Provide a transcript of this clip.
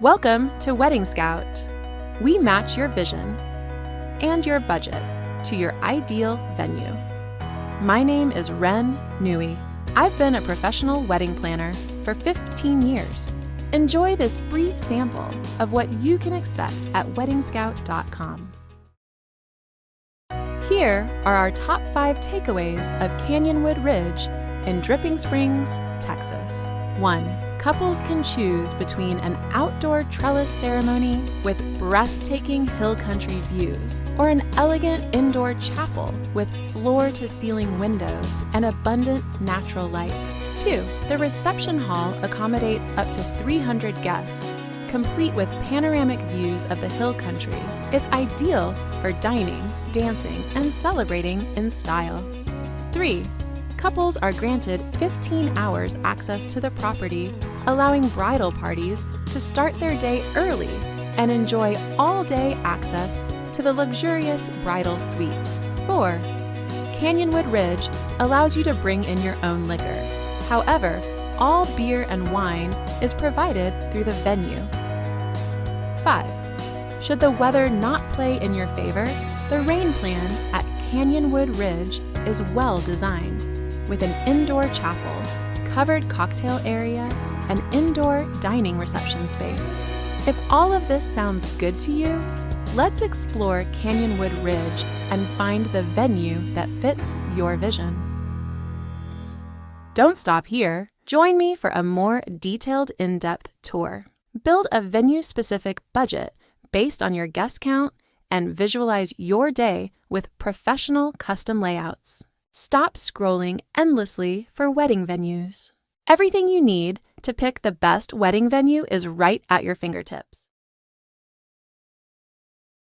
Welcome to Wedding Scout. We match your vision and your budget to your ideal venue. My name is Ren Nui. I've been a professional wedding planner for 15 years. Enjoy this brief sample of what you can expect at weddingscout.com. Here are our top 5 takeaways of Canyonwood Ridge in Dripping Springs, Texas. 1. Couples can choose between an outdoor trellis ceremony with breathtaking hill country views or an elegant indoor chapel with floor-to-ceiling windows and abundant natural light. 2. The reception hall accommodates up to 300 guests, complete with panoramic views of the hill country. It's ideal for dining, dancing, and celebrating in style. 3. Couples are granted 15 hours access to the property, allowing bridal parties to start their day early and enjoy all-day access to the luxurious bridal suite. 4. Canyonwood Ridge allows you to bring in your own liquor. However, all beer and wine is provided through the venue. 5. Should the weather not play in your favor, the rain plan at Canyonwood Ridge is well designed, with an indoor chapel, covered cocktail area, and indoor dining reception space. If all of this sounds good to you, let's explore Canyonwood Ridge and find the venue that fits your vision. Don't stop here. Join me for a more detailed, in-depth tour. Build a venue-specific budget based on your guest count and visualize your day with professional custom layouts. Stop scrolling endlessly for wedding venues. Everything you need to pick the best wedding venue is right at your fingertips.